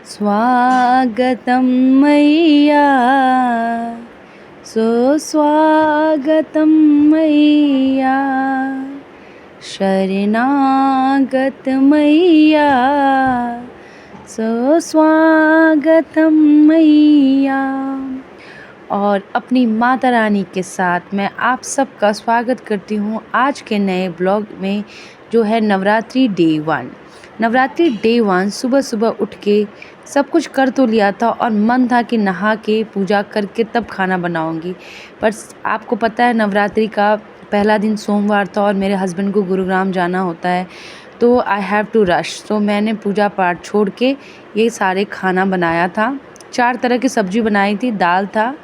स्वागतं मय्या सुस्वागतं मय्या शरणागत मय्या सुस्वागतं मय्या। और अपनी माता रानी के साथ मैं आप सबका स्वागत करती हूँ आज के नए ब्लॉग में, जो है नवरात्रि डे 1। नवरात्रि डे 1 सुबह सुबह उठ के सब कुछ कर तो लिया था और मन था कि नहा के पूजा करके तब खाना बनाऊंगी, पर आपको पता है नवरात्रि का पहला दिन सोमवार था और मेरे हस्बैंड को गुरुग्राम जाना होता है, तो आई हैव टू रश। तो मैंने पूजा पाठ छोड़ के ये सारे खाना बनाया था। 4 तरह की सब्ज़ी बनाई थी, दाल था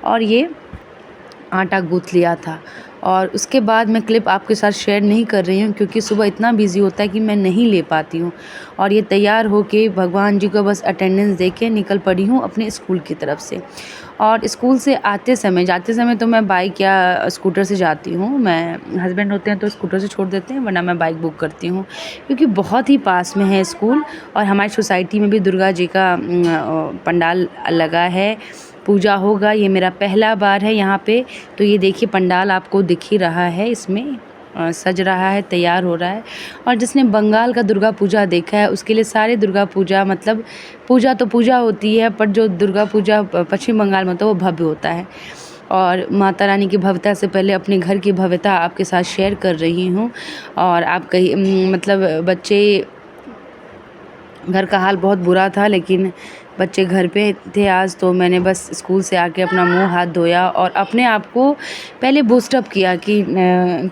और ये आटा गूँथ लिया था। और उसके बाद मैं क्लिप आपके साथ शेयर नहीं कर रही हूँ क्योंकि सुबह इतना बिज़ी होता है कि मैं नहीं ले पाती हूँ। और ये तैयार होके भगवान जी को बस अटेंडेंस दे के निकल पड़ी हूँ अपने स्कूल की तरफ से। और स्कूल से जाते समय तो मैं बाइक या स्कूटर से जाती हूँ। मैं हस्बैंड होते हैं तो स्कूटर से छोड़ देते हैं, वरना मैं बाइक बुक करती हूँ क्योंकि बहुत ही पास में है स्कूल। और हमारी सोसाइटी में भी दुर्गा जी का पंडाल लगा है, पूजा होगा। ये मेरा पहला बार है यहाँ पे, तो ये देखिए पंडाल आपको दिख ही रहा है, इसमें सज रहा है, तैयार हो रहा है। और जिसने बंगाल का दुर्गा पूजा देखा है उसके लिए सारे दुर्गा पूजा मतलब पूजा तो पूजा होती है, पर जो दुर्गा पूजा पश्चिम बंगाल में होता है वो भव्य होता है। और माता रानी की भव्यता से पहले अपने घर की भव्यता आपके साथ शेयर कर रही हूँ। और आप कहीं मतलब बच्चे, घर का हाल बहुत बुरा था लेकिन बच्चे घर पे थे आज, तो मैंने बस स्कूल से आके अपना मुंह हाथ धोया और अपने आप को पहले बूस्टअप किया कि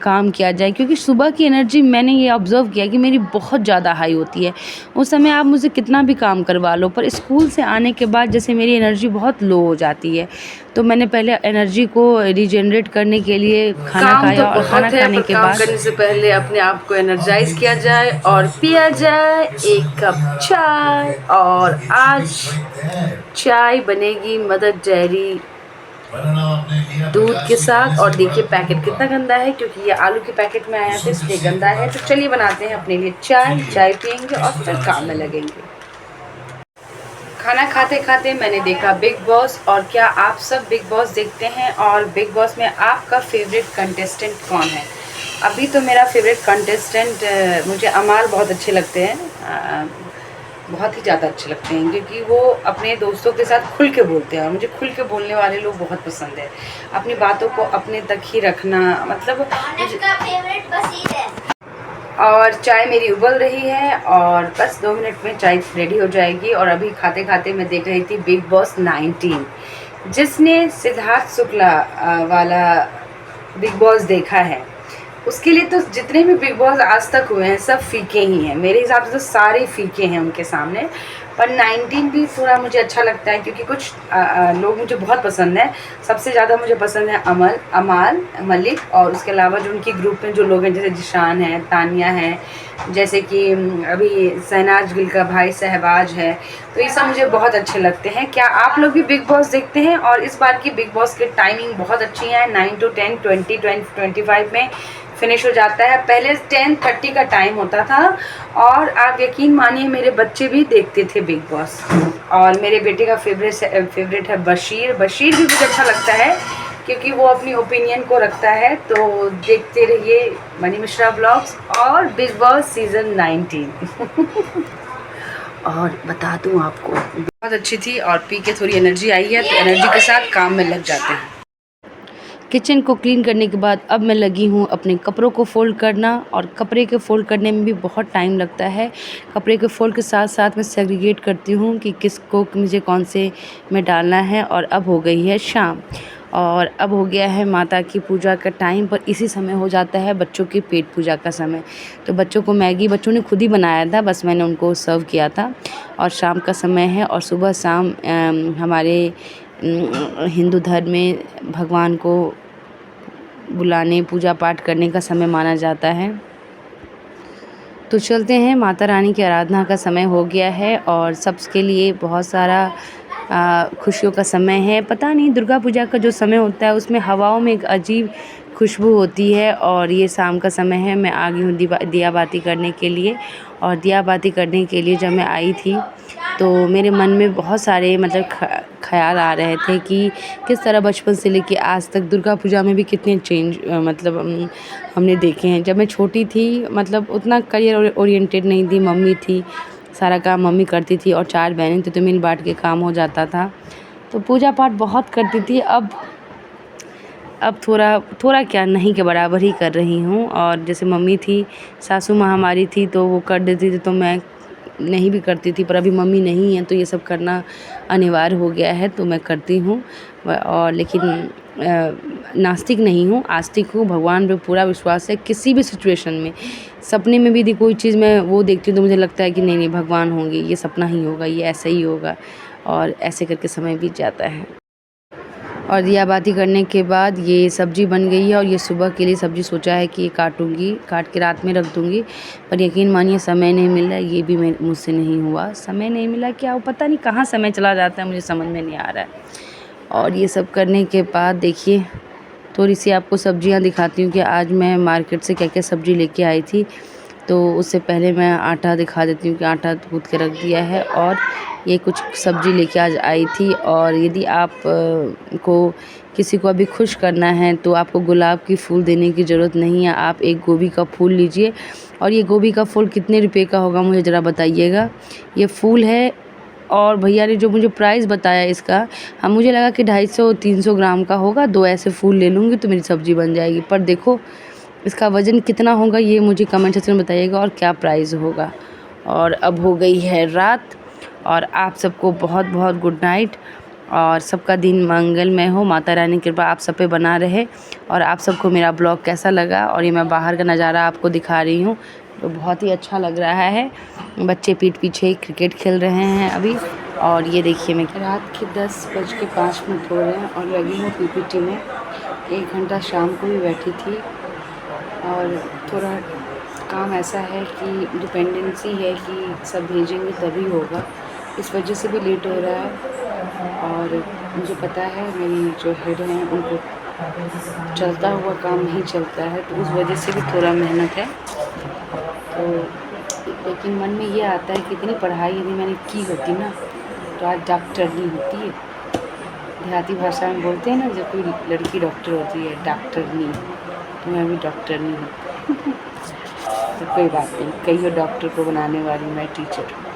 काम किया जाए, क्योंकि सुबह की एनर्जी मैंने ये ऑब्ज़र्व किया कि मेरी बहुत ज़्यादा हाई होती है। उस समय आप मुझे कितना भी काम करवा लो, पर स्कूल से आने के बाद जैसे मेरी एनर्जी बहुत लो हो जाती है, तो मैंने पहले एनर्जी को रीजनरेट करने के लिए खाना खाया। और खाना खाने के बाद करने से पहले अपने आप को एनर्जाइज किया जाए और पिया जाए एक कप चाय। और आज चाय बनेगी मदर डेयरी दूध के साथ। और देखिए पैकेट कितना गंदा है, क्योंकि ये आलू के पैकेट में आया था इसलिए गंदा है। तो चलिए बनाते हैं अपने लिए चाय पियेंगे और फिर काम में लगेंगे। खाना खाते खाते मैंने देखा बिग बॉस, और क्या आप सब बिग बॉस देखते हैं? और बिग बॉस में आपका फेवरेट कंटेस्टेंट कौन है? अभी तो मेरा फेवरेट कंटेस्टेंट मुझे अमाल बहुत अच्छे लगते हैं, बहुत ही ज़्यादा अच्छे लगते हैं, क्योंकि वो अपने दोस्तों के साथ खुल के बोलते हैं और मुझे खुल के बोलने वाले लोग बहुत पसंद है। अपनी बातों को अपने तक ही रखना, मतलब मुझे फेवरेट बसीर है। और चाय मेरी उबल रही है और बस 2 मिनट में चाय रेडी हो जाएगी। और अभी खाते खाते मैं देख रही थी बिग बॉस 19, जिसने सिद्धार्थ शुक्ला वाला बिग बॉस देखा है उसके लिए तो जितने भी बिग बॉस आज तक हुए हैं सब फीके ही हैं। मेरे हिसाब से तो सारे फीके हैं उनके सामने। पर 19 भी थोड़ा मुझे अच्छा लगता है क्योंकि कुछ लोग मुझे बहुत पसंद है। सबसे ज़्यादा मुझे पसंद है अमाल मलिक, और उसके अलावा जो उनकी ग्रुप में जो लोग हैं जैसे जिशान है, तानिया है, जैसे कि अभी शहनाज गिल का भाई शहबाज है, तो ये सब मुझे बहुत अच्छे लगते हैं। क्या आप लोग भी बिग बॉस देखते हैं? और इस बार की बिग बॉस की टाइमिंग बहुत अच्छी है, 9 to 10, 20-25 में फिनिश हो जाता है। पहले 10:30 का टाइम होता था और आप यकीन मानिए मेरे बच्चे भी देखते थे बिग बॉस। और मेरे बेटे का फेवरेट है बशीर भी मुझे अच्छा लगता है क्योंकि वो अपनी ओपिनियन को रखता है। तो देखते रहिए मनी मिश्रा ब्लॉग्स और बिग बॉस सीज़न 19। और बता दूं आपको बहुत अच्छी थी और पी के थोड़ी एनर्जी आई है, तो एनर्जी के साथ काम में लग जाते हैं। किचन को क्लीन करने के बाद अब मैं लगी हूँ अपने कपड़ों को फ़ोल्ड करना, और कपड़े के फ़ोल्ड करने में भी बहुत टाइम लगता है। कपड़े के फ़ोल्ड के साथ साथ मैं सेग्रीगेट करती हूँ कि किसको मुझे कौन से में डालना है। और अब हो गई है शाम और अब हो गया है माता की पूजा का टाइम, पर इसी समय हो जाता है बच्चों की पेट पूजा का समय। तो बच्चों को मैगी बच्चों ने खुद ही बनाया था, बस मैंने उनको सर्व किया था। और शाम का समय है और सुबह शाम हमारे हिंदू धर्म में भगवान को बुलाने पूजा पाठ करने का समय माना जाता है। तो चलते हैं, माता रानी की आराधना का समय हो गया है और सबके लिए बहुत सारा खुशियों का समय है। पता नहीं दुर्गा पूजा का जो समय होता है उसमें हवाओं में एक अजीब खुशबू होती है। और ये शाम का समय है, मैं आ गई हूँ दिया बाती करने के लिए। और दिया बाती करने के लिए जब मैं आई थी तो मेरे मन में बहुत सारे मतलब ख़्याल आ रहे थे कि किस तरह बचपन से लेके आज तक दुर्गा पूजा में भी कितने चेंज मतलब हमने देखे हैं। जब मैं छोटी थी मतलब उतना करियर ओरिएंटेड नहीं थी, मम्मी थी, सारा काम मम्मी करती थी और 4 बहनें थी तो मिल बाँट के काम हो जाता था। तो पूजा पाठ बहुत करती थी। अब थोड़ा क्या नहीं के बराबर ही कर रही हूँ। और जैसे मम्मी थी, सासू माँ हमारी थी तो वो कर देती थी तो मैं नहीं भी करती थी, पर अभी मम्मी नहीं है तो ये सब करना अनिवार्य हो गया है तो मैं करती हूँ। और लेकिन नास्तिक नहीं हूँ, आस्तिक हूँ। भगवान पे पूरा विश्वास है किसी भी सिचुएशन में। सपने में भी यदि कोई चीज़ मैं वो देखती हूँ तो मुझे लगता है कि नहीं भगवान होंगे, ये सपना ही होगा, ये ऐसा ही होगा, और ऐसे करके समय बीत जाता है। और दिया बाती करने के बाद ये सब्ज़ी बन गई है और ये सुबह के लिए सब्ज़ी सोचा है कि ये काटूँगी, काट के रात में रख दूँगी। पर यकीन मानिए समय नहीं मिल रहा है, ये भी मुझसे नहीं हुआ। समय नहीं मिला क्या, वो पता नहीं कहाँ समय चला जाता है, मुझे समझ में नहीं आ रहा है। और ये सब करने के बाद देखिए थोड़ी-सी आपको सब्ज़ियाँ दिखाती हूँ कि आज मैं मार्केट से क्या-क्या सब्ज़ी लेके आई थी। तो उससे पहले मैं आटा दिखा देती हूँ कि आटा गूँथ के रख दिया है। और ये कुछ सब्ज़ी लेके आज आई थी। और यदि आप को किसी को अभी खुश करना है तो आपको गुलाब की फूल देने की ज़रूरत नहीं है, आप एक गोभी का फूल लीजिए। और ये गोभी का फूल कितने रुपए का होगा मुझे ज़रा बताइएगा। ये फूल है और भैया ने जो मुझे प्राइस बताया इसका, मुझे लगा कि 250-300 ग्राम का होगा। 2 ऐसे फूल ले लूँगी तो मेरी सब्ज़ी बन जाएगी। पर देखो इसका वज़न कितना होगा ये मुझे कमेंट सेक्शन में बताइएगा और क्या प्राइस होगा। और अब हो गई है रात और आप सबको बहुत बहुत गुड नाइट और सबका दिन मंगलमय हो। माता रानी की कृपा आप सब पे बना रहे। और आप सबको मेरा ब्लॉग कैसा लगा, और ये मैं बाहर का नज़ारा आपको दिखा रही हूँ तो बहुत ही अच्छा लग रहा है। बच्चे पीठ पीछे क्रिकेट खेल रहे हैं अभी। और ये देखिए मैं रात के 10:05 हो रहे हैं और लगी हूँ पीपीटी में। 1 घंटा शाम को भी बैठी थी। और थोड़ा काम ऐसा है कि डिपेंडेंसी है कि सब भेजेंगे तभी होगा, इस वजह से भी लेट हो रहा है। और मुझे पता है मेरी जो हेड हैं उनको चलता हुआ काम नहीं चलता है तो उस वजह से भी थोड़ा मेहनत है। तो लेकिन मन में ये आता है कि इतनी पढ़ाई यदि मैंने की होती ना तो आज डॉक्टर नहीं होती है। देहाती भाषा में बोलते हैं ना जब कोई लड़की डॉक्टर होती है, डॉक्टर नहीं, तो मैं अभी डॉक्टर नहीं हूँ। तो कोई बात नहीं, कहियो डॉक्टर को बनाने वाली मैं टीचर हूँ।